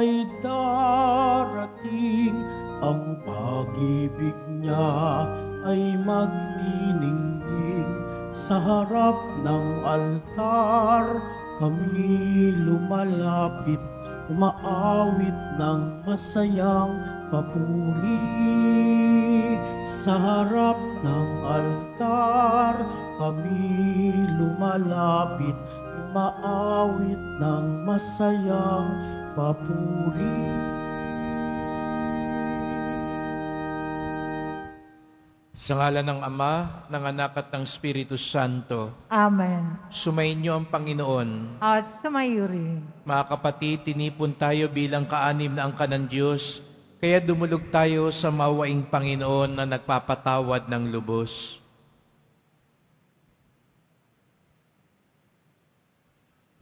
ay darating, ang pag-ibig niya ay magniningning. Sa harap ng altar kami lumalapit, umaawit ng masayang papuri. Sa harap ng altar kami lumalapit, umaawit ng masayang papuri. Sa ngalan ng Ama, ng Anak at ng Espiritu Santo. Amen. Sumainyo ang Panginoon. At sumayo rin. Mga kapatid, tinipon tayo bilang kaanim na angkan ng Diyos, kaya dumulog tayo sa mawaing Panginoon na nagpapatawad ng lubos.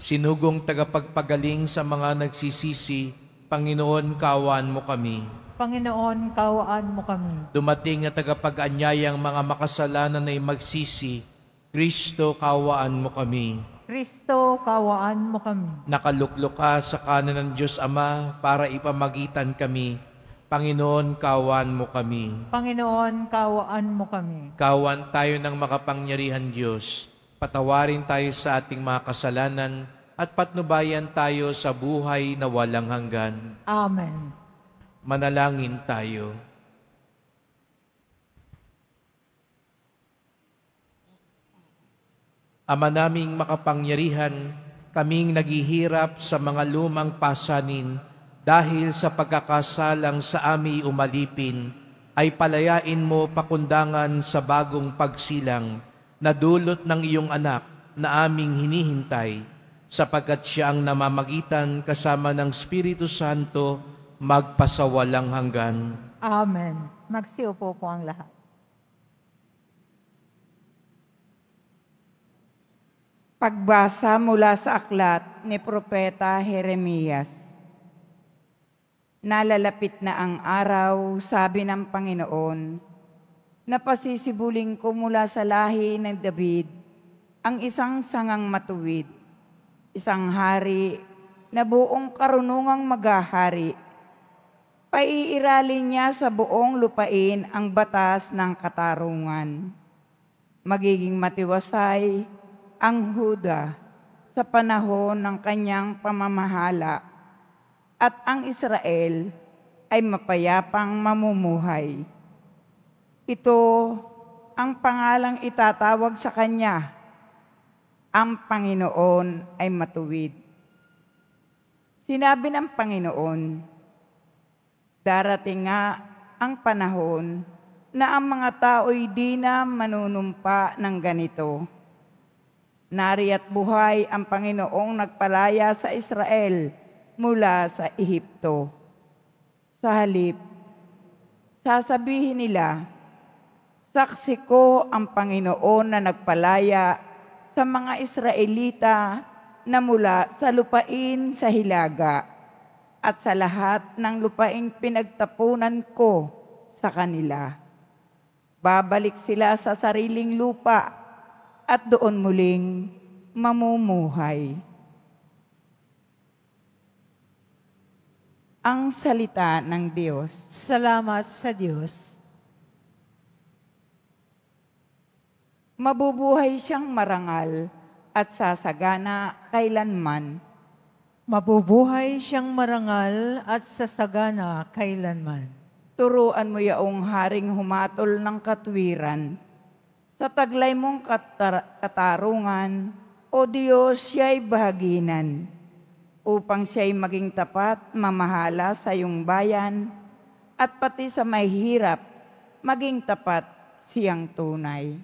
Sinugong tagapagpagaling sa mga nagsisisi, Panginoon, kaawaan mo kami. Panginoon, kaawaan mo kami. Dumating na tagapag-anyayang mga makasalanan ay magsisi, Kristo, kaawaan mo kami. Kristo, kaawaan mo kami. Nakaluklok ka sa kanan ng Diyos Ama para ipamagitan kami. Panginoon, kaawaan mo kami. Panginoon, kaawaan mo kami. Kaawaan tayo ng makapangyarihan Diyos. Patawarin tayo sa ating mga kasalanan at patnubayan tayo sa buhay na walang hanggan. Amen. Manalangin tayo. Ama naming makapangyarihan, kaming naghihirap sa mga lumang pasanin dahil sa pagkakasalang sa ami umalipin, ay palayain mo pakundangan sa bagong pagsilang na dulot ng iyong anak na aming hinihintay, sapagkat siya ang namamagitan kasama ng Espiritu Santo magpasawalang hanggan. Amen. Magsiupo po ang lahat. Pagbasa mula sa aklat ni Propeta Jeremias. Nalalapit na ang araw, sabi ng Panginoon, napasisibuling ko mula sa lahi ng David ang isang sangang matuwid, isang hari na buong karunungang maghahari. Paiiralin niya sa buong lupain ang batas ng katarungan. Magiging matiwasay ang Huda sa panahon ng kanyang pamamahala at ang Israel ay mapayapang mamumuhay. Ito ang pangalang itatawag sa kanya, ang Panginoon ay matuwid. Sinabi ng Panginoon, darating nga ang panahon na ang mga tao'y di na manunumpa ng ganito. Nariya't buhay ang Panginoong nagpalaya sa Israel mula sa Ehipto. Sa halip, sasabihin nila, saksi ko ang Panginoon na nagpalaya sa mga Israelita na mula sa lupain sa hilaga at sa lahat ng lupaing pinagtapunan ko sa kanila. Babalik sila sa sariling lupa at doon muling mamumuhay. Ang salita ng Diyos. Salamat sa Diyos. Mabubuhay siyang marangal at sasagana kailanman. Mabubuhay siyang marangal at sasagana kailanman. Turuan mo yaong haring humatol ng katwiran. Sa taglay mong katarungan, O Diyos, siya'y bahaginan, upang siya'y maging tapat, mamahala sa iyong bayan, at pati sa mahihirap, maging tapat siyang tunay.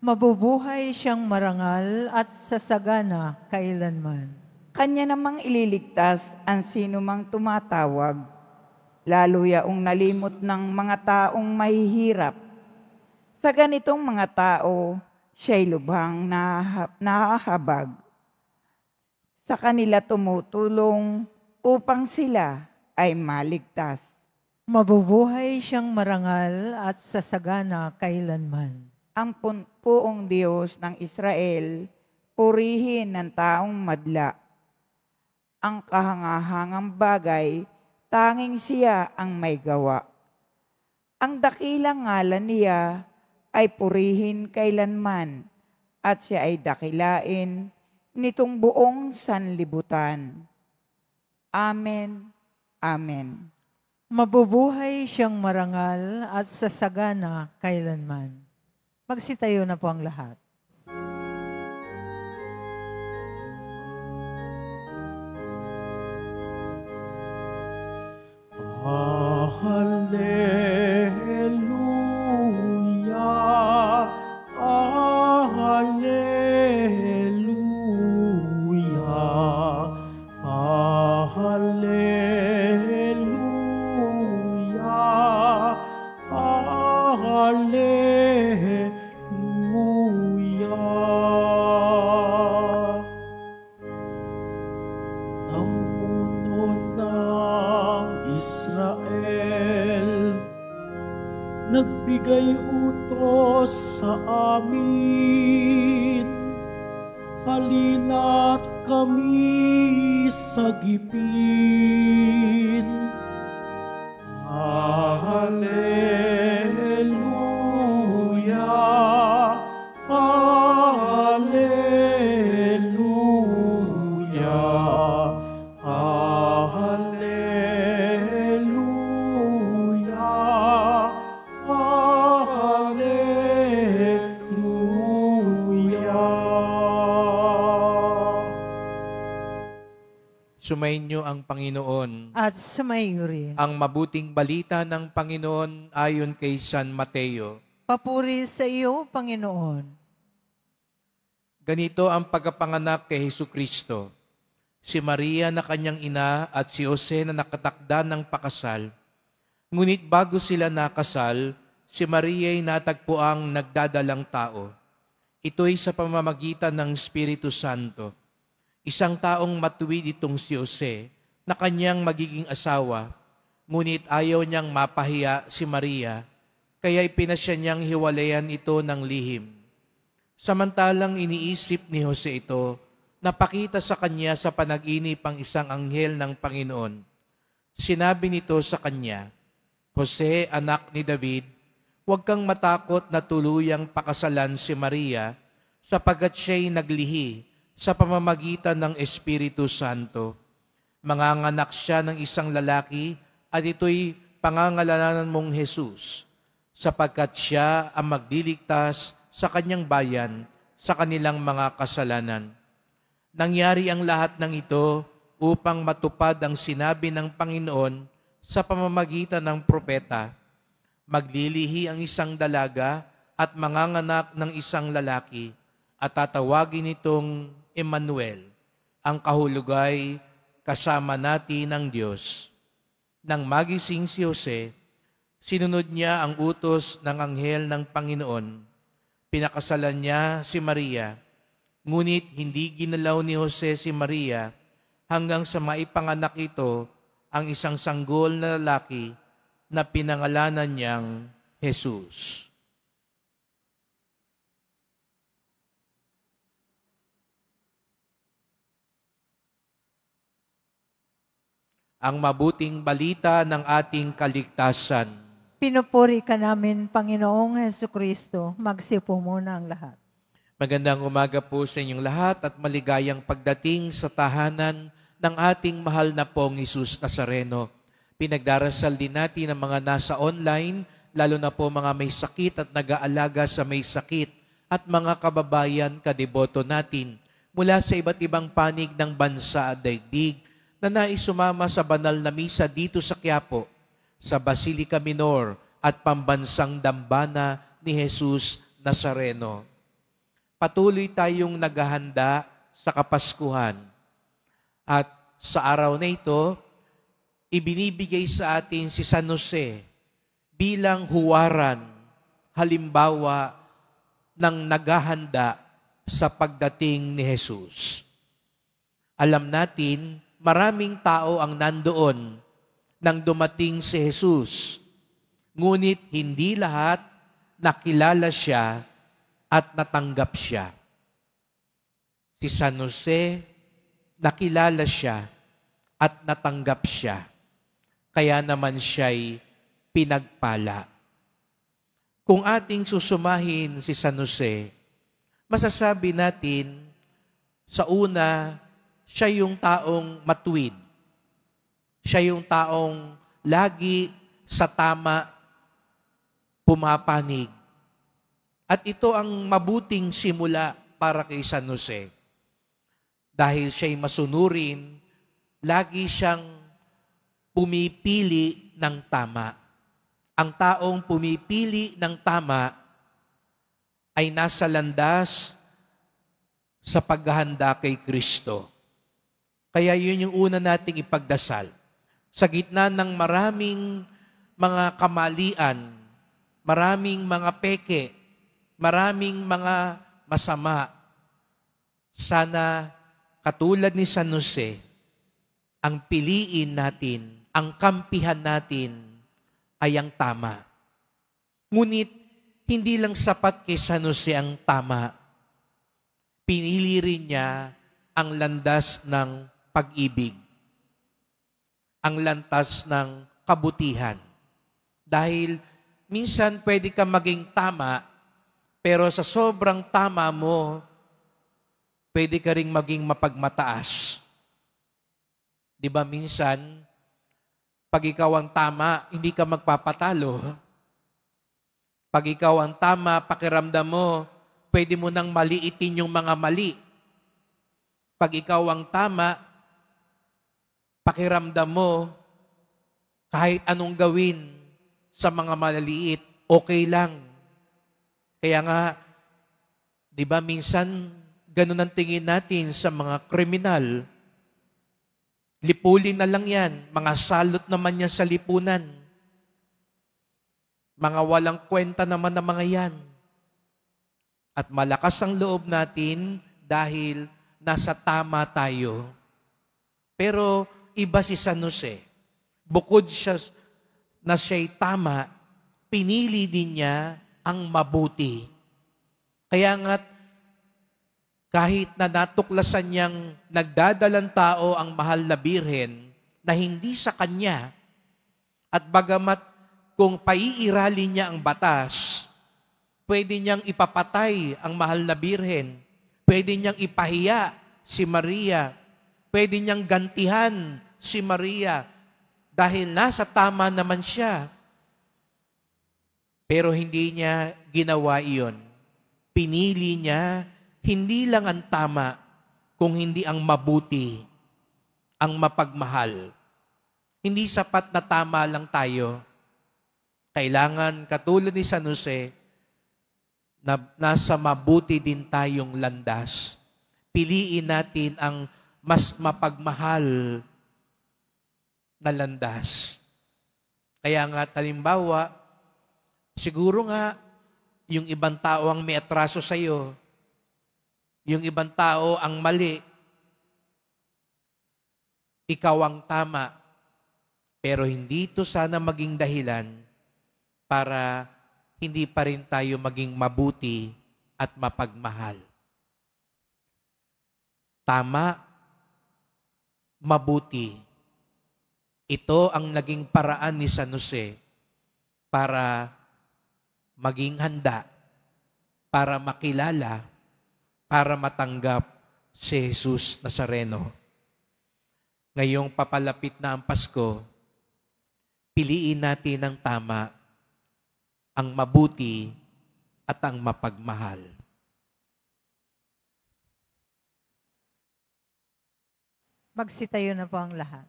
Mabubuhay siyang marangal at sasagana kailanman. Kanya namang ililigtas ang sinumang tumatawag, lalo yaong nalimot ng mga taong mahihirap. Sa ganitong mga tao, siya'y lubhang nahahabag. Sa kanila tumutulong upang sila ay maligtas. Mabubuhay siyang marangal at sasagana kailanman. Ang puong Diyos ng Israel, purihin ng taong madla. ang kahangahangang bagay, tanging siya ang may gawa. Ang dakilang ngalan niya ay purihin kailanman, at siya ay dakilain nitong buong sanlibutan. Amen. Amen. Mabubuhay siyang marangal at sasagana kailanman. Magsitayo na po ang lahat. Hallelujah, Hallelujah, Hallelujah, Hallelujah. Namuno ng Israel, nagbigay utos sa amin, halina't kami sagipin. Hallelujah, Hallelujah, Hallelujah, Hallelujah. Sumainyo ang Panginoon. At sumayo rin. Ang mabuting balita ng Panginoon ayon kay San Mateo. Papuri sa iyo, Panginoon. Ganito ang pagkapanganak kay Hesukristo. Si Maria na kanyang ina at si Jose na nakatakda ng pakasal. Ngunit bago sila nakasal, si Maria ay natagpuang nagdadalang tao. Ito'y sa pamamagitan ng Espiritu Santo. Isang taong matuwid itong si Jose na kanyang magiging asawa, ngunit ayaw niyang mapahiya si Maria, kaya ipinasya niyang hiwalayan ito ng lihim. Samantalang iniisip ni Jose ito, napakita sa kanya sa panaginip ang isang anghel ng Panginoon. Sinabi nito sa kanya, Jose, anak ni David, huwag kang matakot na tuluyang pakasalan si Maria, sapagkat siya'y naglihi sa pamamagitan ng Espiritu Santo. Manganganak siya ng isang lalaki at ito'y pangangalanan mong Jesus, sapagkat siya ang magdiligtas sa kanyang bayan sa kanilang mga kasalanan. Nangyari ang lahat ng ito upang matupad ang sinabi ng Panginoon sa pamamagitan ng propeta. Maglilihi ang isang dalaga at manganganak ng isang lalaki at tatawagin itong Emmanuel, ang kahulugay kasama natin ng Diyos. Nang magising si Jose, sinunod niya ang utos ng anghel ng Panginoon. Pinakasalan niya si Maria, ngunit hindi ginalaw ni Jose si Maria hanggang sa maipanganak ito ang isang sanggol na lalaki na pinangalanan niyang Jesus. Ang mabuting balita ng ating kaligtasan. Pinupuri ka namin, Panginoong Hesukristo. Magsipo muna ang lahat. Magandang umaga po sa inyong lahat at maligayang pagdating sa tahanan ng ating mahal na pong Jesus Nazareno. Pinagdarasal din natin ang mga nasa online, lalo na po mga may sakit at nag-aalaga sa may sakit at mga kababayan kadeboto natin mula sa iba't ibang panig ng bansa at daigdig na naisumama sa banal na misa dito sa Quiapo, sa Basilica Minor at pambansang dambana ni Jesus Nazareno. Patuloy tayong naghahanda sa Kapaskuhan. At sa araw na ito, ibinibigay sa atin si San Jose bilang huwaran, halimbawa ng naghahanda sa pagdating ni Jesus. Alam natin, maraming tao ang nandoon nang dumating si Jesus. Ngunit hindi lahat nakilala siya at natanggap siya. Si San Jose, nakilala siya at natanggap siya. Kaya naman siya'y pinagpala. Kung ating susumahin si San Jose, masasabi natin, sa una, siya yung taong matuwid. Siya yung taong lagi sa tama pumapanig. At ito ang mabuting simula para kay San Jose. Dahil siya'y masunurin, lagi siyang pumipili ng tama. Ang taong pumipili ng tama ay nasa landas sa paghahanda kay Kristo. Kaya yun yung una nating ipagdasal. Sa gitna ng maraming mga kamalian, maraming mga peke, maraming mga masama, sana katulad ni San Jose, ang piliin natin, ang kampihan natin ay ang tama. Ngunit, hindi lang sapat kay San Jose ang tama. Pinili rin niya ang landas ng pag-ibig, ang landas ng kabutihan. Dahil minsan pwede ka maging tama, pero sa sobrang tama mo, pwede ka ring maging mapagmataas. Di ba minsan, pag ikaw ang tama, hindi ka magpapatalo. Pag ikaw ang tama, pakiramdam mo, pwede mo nang maliitin yung mga mali. Pag ikaw ang tama, pakiramdam mo, kahit anong gawin sa mga maliliit, okay lang. Kaya nga, di ba minsan, ganun ang tingin natin sa mga kriminal. Lipulin na lang yan. Mga salot naman yan sa lipunan. Mga walang kwenta naman ng mga yan. At malakas ang loob natin dahil nasa tama tayo. Pero iba si San Jose. Bukod siya na siya'y tama, pinili din niya ang mabuti. Kaya nga't kahit na natuklasan niyang nagdadalang tao ang mahal na birhen na hindi sa kanya, at bagamat kung paiiralin niya ang batas, pwede niyang ipapatay ang mahal na birhen, pwede niyang ipahiya si Maria, pwede niyang gantihan si Maria dahil nasa tama naman siya. Pero hindi niya ginawa iyon. Pinili niya hindi lang ang tama, kung hindi ang mabuti, ang mapagmahal. Hindi sapat na tama lang tayo. Kailangan, katulad ni San Jose, na nasa mabuti din tayong landas. Piliin natin ang mas mapagmahal na landas. Kaya nga, halimbawa, siguro nga, yung ibang tao ang may atraso sa iyo, yung ibang tao ang mali, ikaw ang tama, pero hindi ito sana maging dahilan para hindi pa rin tayo maging mabuti at mapagmahal. Tama, mabuti. Ito ang naging paraan ni San Jose para maging handa, para makilala, para matanggap si Jesus Nazareno. Ngayong papalapit na ang Pasko, piliin natin ang tama, ang mabuti at ang mapagmahal. Magsitayo na po ang lahat.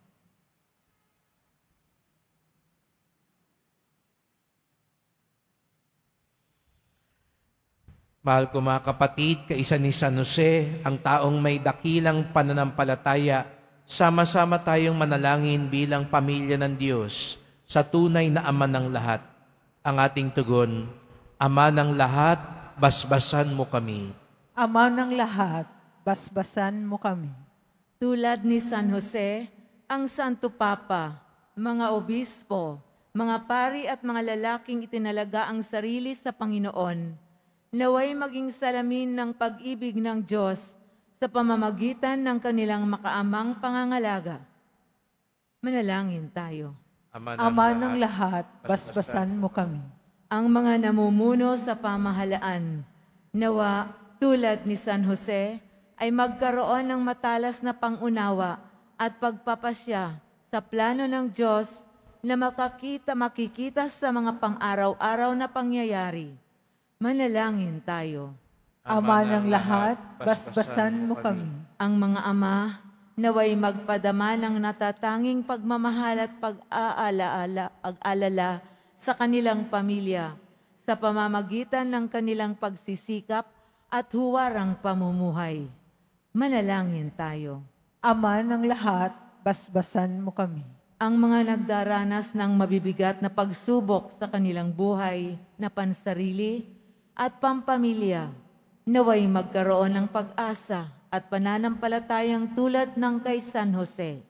Mahal ko mga kapatid, kaisa ni San Jose, ang taong may dakilang pananampalataya, sama-sama tayong manalangin bilang pamilya ng Diyos sa tunay na Ama ng lahat. Ang ating tugon, Ama ng lahat, basbasan mo kami. Ama ng lahat, basbasan mo kami. Tulad ni San Jose, ang Santo Papa, mga obispo, mga pari at mga lalaking itinalaga ang sarili sa Panginoon, naway maging salamin ng pag-ibig ng Diyos sa pamamagitan ng kanilang makaamang pangangalaga. Manalangin tayo. Ama ng lahat, basbasan mo kami. Ang mga namumuno sa pamahalaan, nawa tulad ni San Jose, ay magkaroon ng matalas na pangunawa at pagpapasya sa plano ng Diyos na makikita sa mga pang-araw-araw na pangyayari. Manalangin tayo. Ama ng lahat, basbasan mo kami. Ang mga ama, naway magpadama ng natatanging pagmamahal at pag-aalala sa kanilang pamilya sa pamamagitan ng kanilang pagsisikap at huwarang pamumuhay. Manalangin tayo. Ama ng lahat, basbasan mo kami. Ang mga nagdaranas ng mabibigat na pagsubok sa kanilang buhay na pansarili at pampamilya, naway magkaroon ng pag-asa at pananampalatayang tulad ng kay San Jose.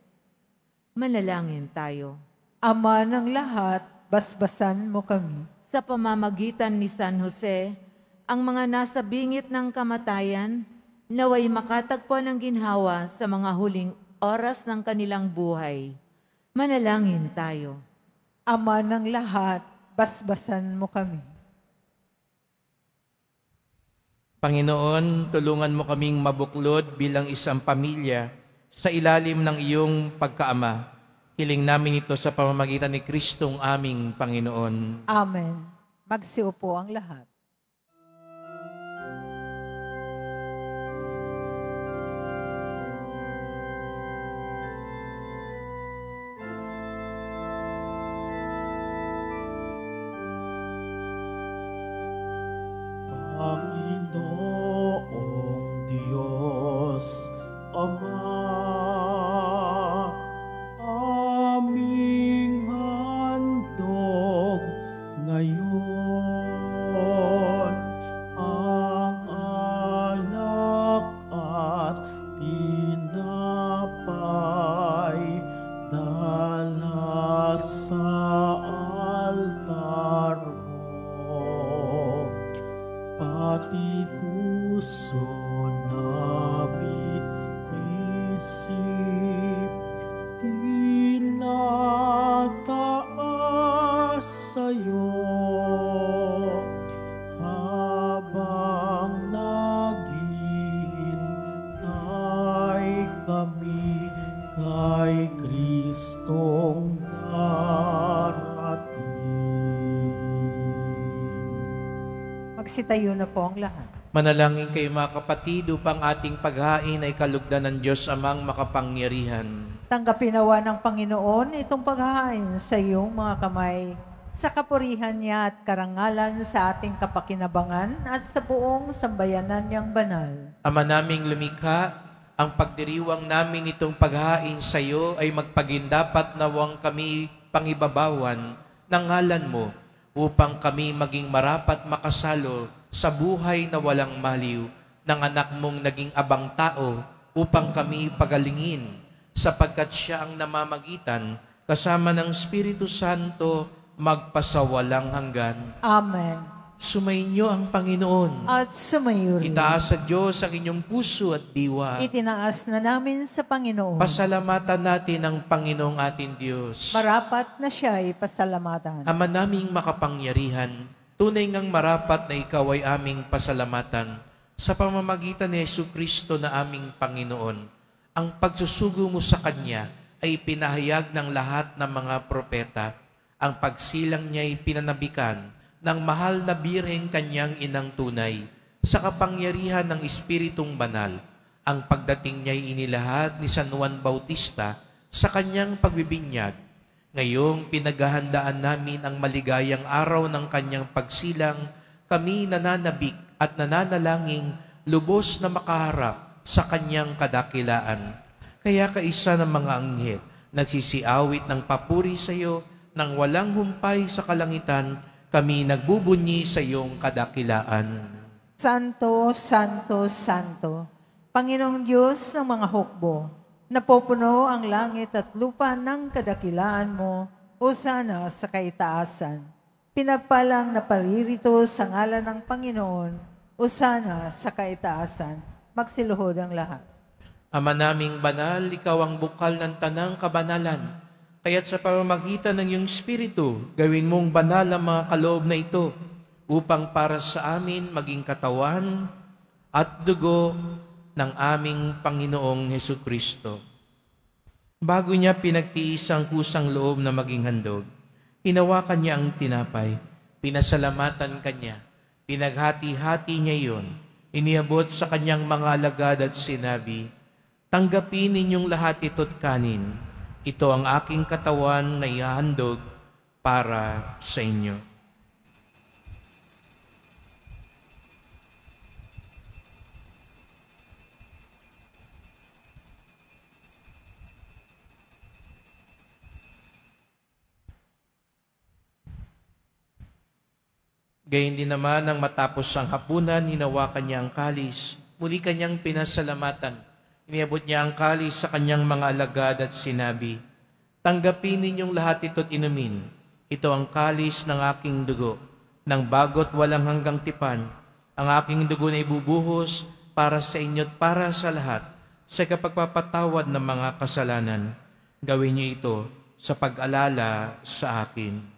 Manalangin tayo. Ama ng lahat, basbasan mo kami. Sa pamamagitan ni San Jose, ang mga nasa bingit ng kamatayan, naway makatagpo ng ginhawa sa mga huling oras ng kanilang buhay. Manalangin tayo. Ama ng lahat, basbasan mo kami. Panginoon, tulungan mo kaming mabuklod bilang isang pamilya sa ilalim ng iyong pagkaama. Hiling namin ito sa pamamagitan ni Kristong aming Panginoon. Amen. Magsiupo ang lahat. Panginoong Diyos, Ama, aming handog ngayon ang alak at tinapay dala sa altar mo. Pati puso namin isip, tinataas sa'yo habang naghihintay kami kay Kristong darating. Magsitayo na po ang lahat. Manalangin kayo mga kapatid upang ating paghain ay kalugdan ng Diyos amang makapangyarihan. Tanggapin nawa ng Panginoon itong paghahain sa iyong mga kamay, sa kapurihan niya at karangalan sa ating kapakinabangan at sa buong sambayanan niyang banal. Ama naming lumikha, ang pagdiriwang namin itong paghain sa iyo ay magpagindapat nawang kami pangibabawan ng ngalan mo upang kami maging marapat makasalo sa buhay na walang maliw ng anak mong naging abang tao upang kami pagalingin sapagkat siya ang namamagitan kasama ng Espiritu Santo magpasawalang hanggan. Amen. Sumainyo ang Panginoon. At sumayo rin. Itaas sa Diyos ang inyong puso at diwa. Itinaas na namin sa Panginoon. Pasalamatan natin ang Panginoong ating Diyos. Marapat na siya ay pasalamatan. Ama naming makapangyarihan, tunay ngang marapat na ikaw ay aming pasalamatan sa pamamagitan ni Jesucristo na aming Panginoon. Ang pagsusugo mo sa Kanya ay pinahayag ng lahat ng mga propeta. Ang pagsilang niya ay pinanabikan ng mahal na birheng Kanyang inang tunay sa kapangyarihan ng Espiritong Banal. Ang pagdating niya ay inilahad ni San Juan Bautista sa kanyang pagbibinyag. Ngayong pinaghahandaan namin ang maligayang araw ng kanyang pagsilang, kami nananabik at nananalangin lubos na makaharap sa kanyang kadakilaan. Kaya kaisa ng mga anghel, nagsisiawit ng papuri sa iyo, nang walang humpay sa kalangitan, kami nagbubunyi sa iyong kadakilaan. Santo, Santo, Santo, Panginoong Diyos ng mga hukbo, napupuno ang langit at lupa ng kadakilaan mo, hosana sa kaitaasan. Pinagpalang na paririto sa ngalan ng Panginoon, hosana sa kaitaasan. Magsiluhod ang lahat. Ama naming banal, ikaw ang bukal ng tanang kabanalan. Kaya't sa pamamagitan ng iyong Espiritu, gawin mong banal ang mga kaloob na ito upang para sa amin maging katawan at dugo ng aming Panginoong Hesukristo. Bago niya pinagtiis ang kusang loob na maging handog, hinawakan niya ang tinapay, pinasalamatan kanya, pinaghati-hati niya iyon, iniabot sa kanyang mga alagad at sinabi, "Tanggapin ninyong lahat ito't kanin. Ito ang aking katawan na ihahandog para sa inyo." Gayun din naman nang matapos ang hapunan, hinawakan niya ang kalis. Muli kanyang pinasalamatan. Iniabot niya ang kalis sa kanyang mga alagad at sinabi, "Tanggapin ninyong lahat ito't inumin. Ito ang kalis ng aking dugo, ng bago't walang hanggang tipan. Ang aking dugo na ibubuhos para sa inyo't para sa lahat, sa kapagpapatawad ng mga kasalanan. Gawin niyo ito sa pag-alala sa akin."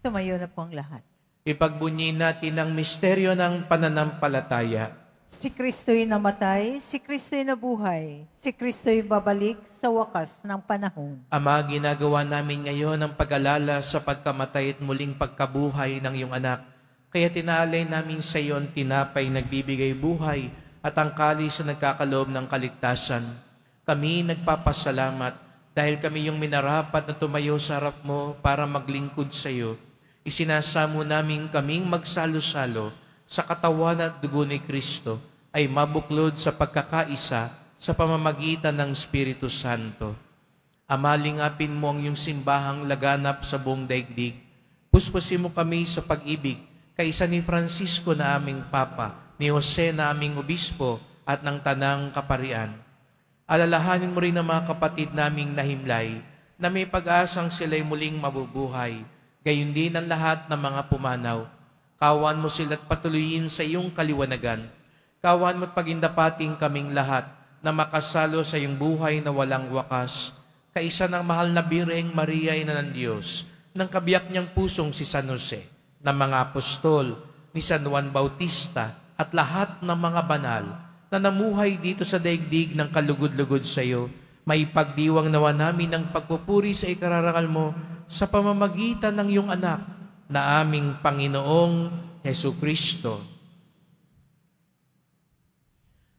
Tumayo na po ang lahat. Ipagbunyin natin ang misteryo ng pananampalataya. Si Kristo'y namatay, si Kristo'y nabuhay, si Kristo'y babalik sa wakas ng panahon. Ama, ginagawa namin ngayon ang pag-alala sa pagkamatay at muling pagkabuhay ng iyong anak. Kaya tinaalay namin sa iyo ang tinapay nagbibigay buhay at ang kalis na nagkakaloob ng kaligtasan. Kami nagpapasalamat dahil kami yung minarapat na tumayo sa harap mo para maglingkod sa iyo. Isinasamo namin kaming magsalo-salo sa katawan at dugo ni Kristo ay mabuklod sa pagkakaisa sa pamamagitan ng Espiritu Santo. Ama, lingapin mo ang iyong simbahang laganap sa buong daigdig. Puspusin mo kami sa pag-ibig kaisa ni Francisco na aming Papa, ni Jose na aming Obispo at ng Tanang Kaparian. Alalahanin mo rin ang mga kapatid naming nahimlay na may pag-asang sila'y muling mabubuhay. Gayon din ang lahat ng mga pumanaw. Kawan mo sila't patuloyin sa iyong kaliwanagan. Kawan mo't pagindapating kaming lahat na makasalo sa iyong buhay na walang wakas. Kaisa ng mahal na Birheng Maria, Ina ng Diyos, ng kabiyak niyang pusong si San Jose, ng mga apostol, ni San Juan Bautista, at lahat ng mga banal na namuhay dito sa daigdig ng kalugod-lugod sa iyo, may pagdiwang nawa namin ng pagpupuri sa ikararangal mo sa pamamagitan ng iyong anak na aming Panginoong Hesukristo.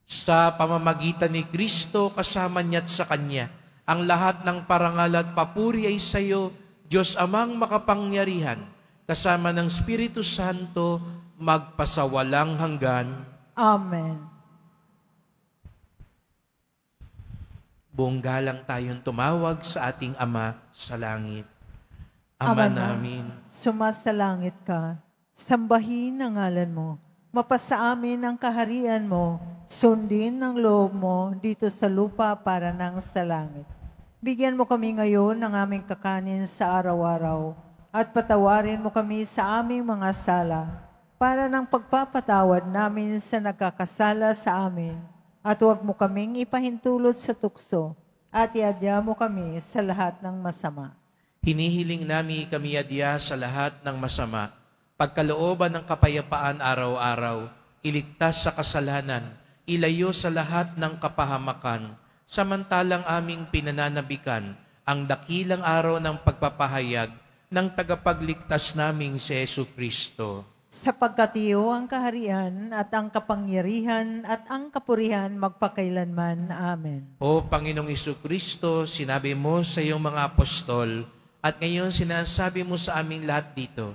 Sa pamamagitan ni Kristo, kasama niya at sa Kanya, ang lahat ng parangal at papuri ay sa iyo, Diyos Amang makapangyarihan, kasama ng Espiritu Santo, magpasawalang hanggan. Amen. Buong galang tayong tumawag sa ating Ama sa langit. Ama namin, sumasalangit ka, sambahin ang ngalan mo, mapasa amin ang kaharian mo, sundin ang loob mo dito sa lupa para nang sa langit. Bigyan mo kami ngayon ng aming kakanin sa araw-araw at patawarin mo kami sa aming mga sala para ng pagpapatawad namin sa nagkakasala sa amin. At huwag mo kaming ipahintulot sa tukso at iadya mo kami sa lahat ng masama. hinihiling namin kami adya sa lahat ng masama, pagkalooban ng kapayapaan araw-araw, iligtas sa kasalanan, ilayo sa lahat ng kapahamakan, samantalang aming pinananabikan ang dakilang araw ng pagpapahayag ng tagapagligtas naming si Jesucristo. Sapagkat iyo ang kaharian at ang kapangyarihan at ang kapurihan magpakailanman. Amen. O Panginoong Jesucristo, sinabi mo sa iyong mga apostol, at ngayon sinasabi mo sa aming lahat dito,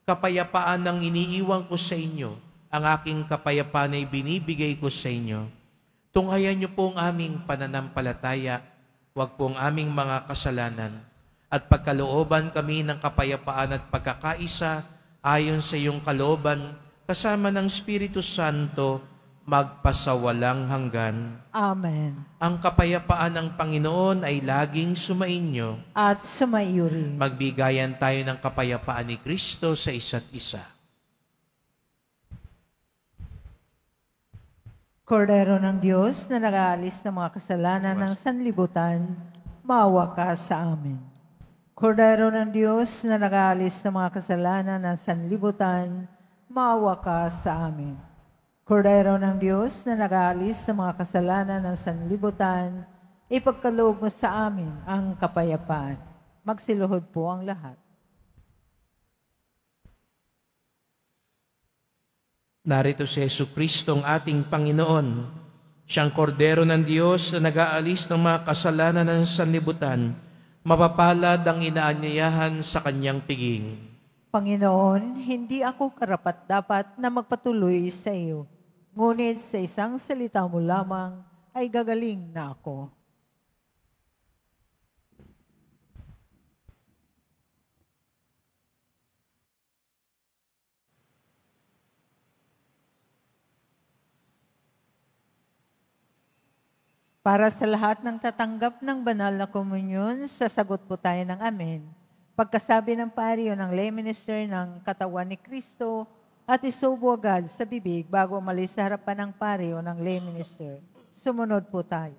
kapayapaan ang iniiwan ko sa inyo, ang aking kapayapaan ay binibigay ko sa inyo. Tunghayan niyo po ang aming pananampalataya, huwag po ang aming mga kasalanan, at pagkalooban kami ng kapayapaan at pagkakaisa, ayon sa iyong kalooban, kasama ng Espiritu Santo, magpasawalang hanggan. Amen. Ang kapayapaan ng Panginoon ay laging sumainyo. At sumaiyo rin. Magbigayan tayo ng kapayapaan ni Kristo sa isa't isa. Kordero ng Diyos na nag-aalis ng mga kasalanan ng sanlibutan, maawa ka sa amin. Kordero ng Diyos na nag-aalis ng mga kasalanan ng sanlibutan, maawa ka sa amin. Kordero ng Diyos na nag-aalis ng mga kasalanan ng sanlibutan, ipagkaloob mo sa amin ang kapayapaan. Magsiluhod po ang lahat. Narito si Jesucristo ang ating Panginoon. Siyang kordero ng Diyos na nag-aalis ng mga kasalanan ng sanlibutan. Mapapalad ang inaanyayahan sa kanyang piging. Panginoon, hindi ako karapat-dapat na magpatuloy sa iyo. Ngunit sa isang salita mo lamang ay gagaling na ako. Para sa lahat ng tatanggap ng banal na komunyon, sasagot po tayo ng amen. Pagkasabi ng pari o ng lay minister ng katawan ni Kristo, at isubo agad sa bibig bago umalis sa harapan ng pari o ng lay minister. Sumunod po tayo.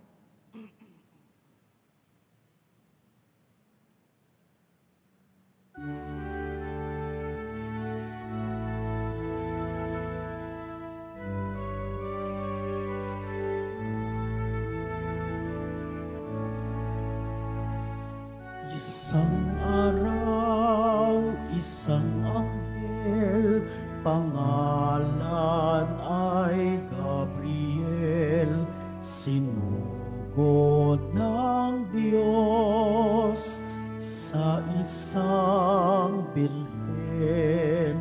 Isang araw, isang anghel, pangalan ay Gabriel, sinugod ng Diyos sa isang birhen.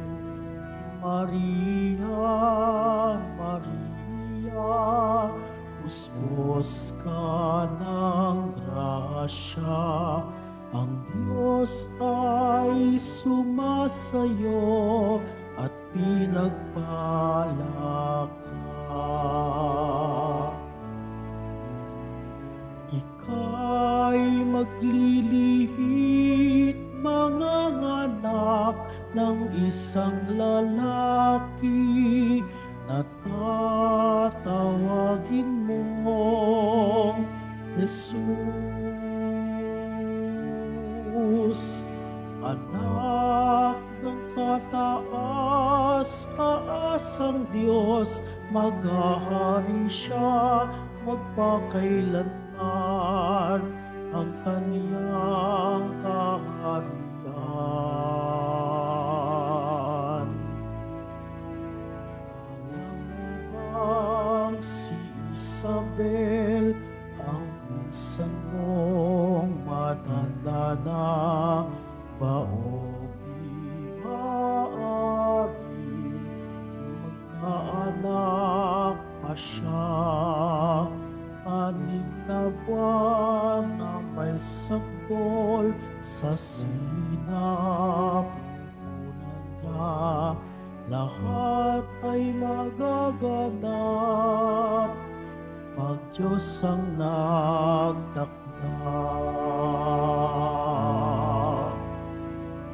Maria, Maria, puspos ka ng grasya, ang Diyos ay sumasayo at pinagpala ka. Ika'y maglilihit, manganganak ng isang lalaki na tatawagin mong Jesus. Anak ng kataas-taas ang Diyos, maghahari siya magpakailanman ang kaniyang kaharian. Alam mo bang si Isabel, ang pinsan mong matanda na, baog di maaaring magkaanak pa siya. 6 na buwan na may sampol sa sinapupunan niya, lahat ay magaganap pag Diyos ang nagtakda.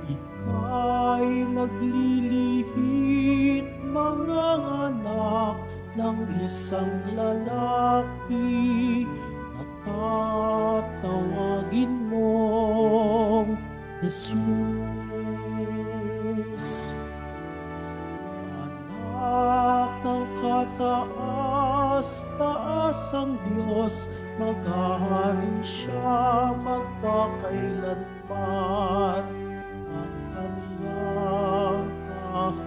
Ika'y maglilihit, manganganak ng isang lalaki na tatawagin mong Jesus. Anak ng kataas-taas ang Diyos, maghahari siya magpakailanman ang kaniyang kaharian.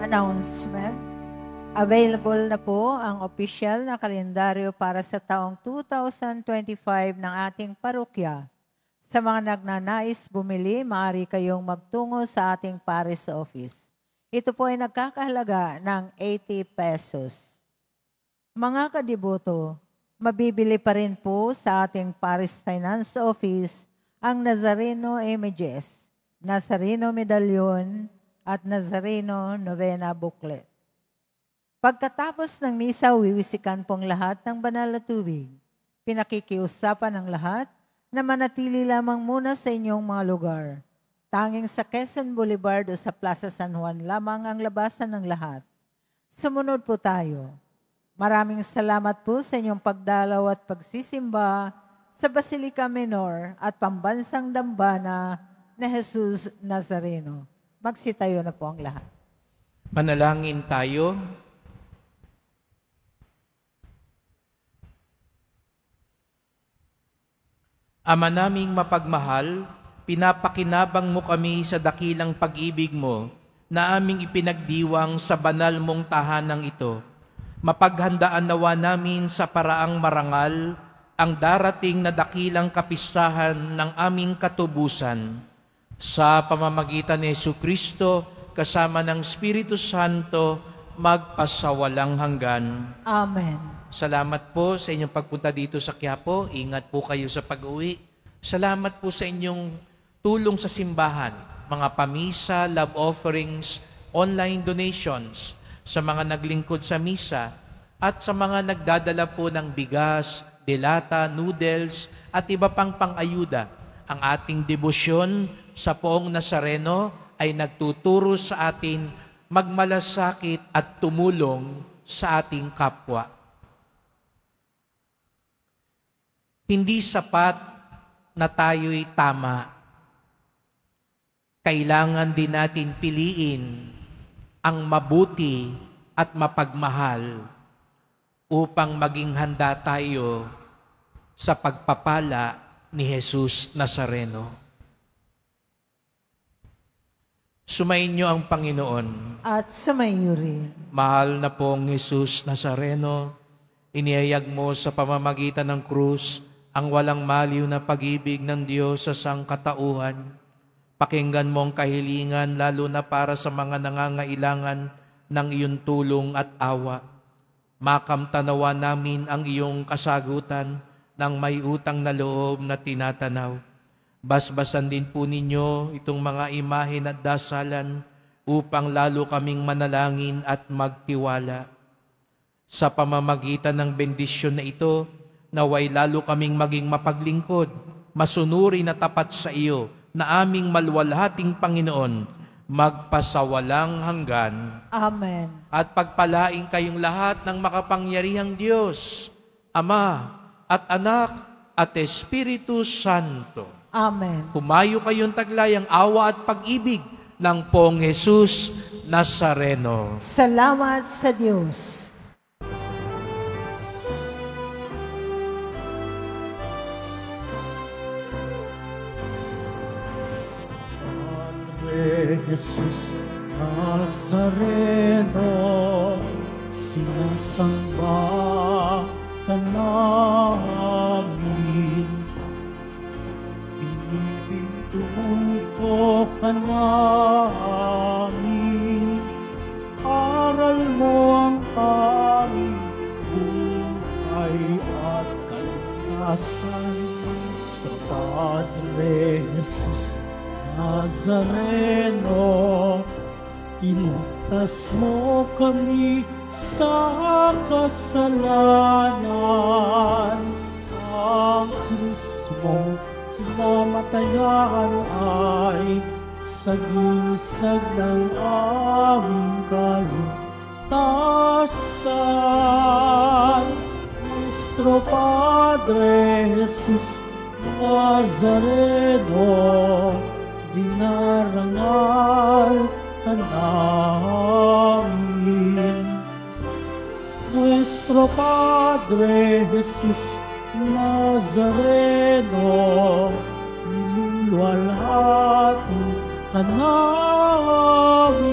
Announcement. Available na po ang opisyal na kalendaryo para sa taong 2025 ng ating parokya. Sa mga nagnanais bumili, maaari kayong magtungo sa ating parish office. Ito po ay nagkakahalaga ng 80 pesos. Mga kadiboto, mabibili pa rin po sa ating parish finance office ang Nazareno images, Nazareno medallion, at Nazareno Novena Booklet. Pagkatapos ng misa, wiwisikan pong lahat ng banal na tubig. Pinakikiusapan ng lahat na manatili lamang muna sa inyong mga lugar. Tanging sa Quezon Boulevard o sa Plaza San Juan lamang ang labasan ng lahat. Sumunod po tayo. Maraming salamat po sa inyong pagdalaw at pagsisimba sa Basilica Menor at Pambansang Dambana na Jesus Nazareno. Magsitayo na po ang lahat. Manalangin tayo. Ama naming mapagmahal, pinapakinabang mo kami sa dakilang pag-ibig mo na aming ipinagdiwang sa banal mong tahanang ito. Mapaghandaan nawa namin sa paraang marangal ang darating na dakilang kapistahan ng aming katubusan. Sa pamamagitan ni Jesucristo, kasama ng Espiritu Santo, magpasawalang hanggan. Amen. Salamat po sa inyong pagpunta dito sa Quiapo. Ingat po kayo sa pag-uwi. Salamat po sa inyong tulong sa simbahan, mga pamisa, love offerings, online donations, sa mga naglingkod sa misa, at sa mga nagdadala po ng bigas, delata, noodles, at iba pang pang-ayuda. Ang ating debosyon sa Poong Nazareno ay nagtuturo sa atin magmalasakit at tumulong sa ating kapwa. Hindi sapat na tayo'y tama. Kailangan din natin piliin ang mabuti at mapagmahal upang maging handa tayo sa pagpapala ni Jesus Nazareno. Sumainyo ang Panginoon. At sumayo rin. Mahal na pong Jesus Nazareno, inihayag mo sa pamamagitan ng krus ang walang maliw na pag-ibig ng Diyos sa sangkatauhan. Pakinggan mo ang kahilingan lalo na para sa mga nangangailangan ng iyong tulong at awa. Makamtanawa namin ang iyong kasagutan ng may utang na loob na tinatanaw. Basbasan din po ninyo itong mga imahen at dasalan upang lalo kaming manalangin at magtiwala. Sa pamamagitan ng bendisyon na ito, naway lalo kaming maging mapaglingkod, masunuri na tapat sa iyo, na aming maluwalhating Panginoon, magpasawalang hanggan. Amen. At pagpalain kayong lahat ng makapangyarihang Diyos, Ama at Anak at Espiritu Santo. Amen. Humayo kayong taglayang awa at pag-ibig ng Poong Jesus Nazareno. Salamat sa Diyos. Padre Jesus Nazareno, sinasamba ka namin. Pinipintuho ka namin, aral mo ang aming buhay at kalikasan. Sa Padre Jesus Nazareno, iligtas mo kami sa kasalanan. Ang Kristo mong namatayan ay sagisag ng aming kaligtasan. Nuestro Padre Jesus Nazareno, dinarangal ka namin. Nuestro Padre Jesus Nazareno, niluluwalhati ka namin.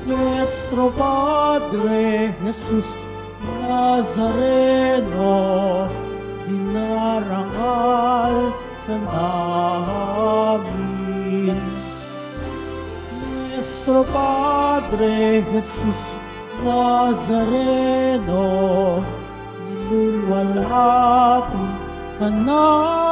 Nuestro Padre Jesus Nazareno, dinarangal ka namin. Nuestro Padre Jesus Nazareno, niluluwalhati ka namin.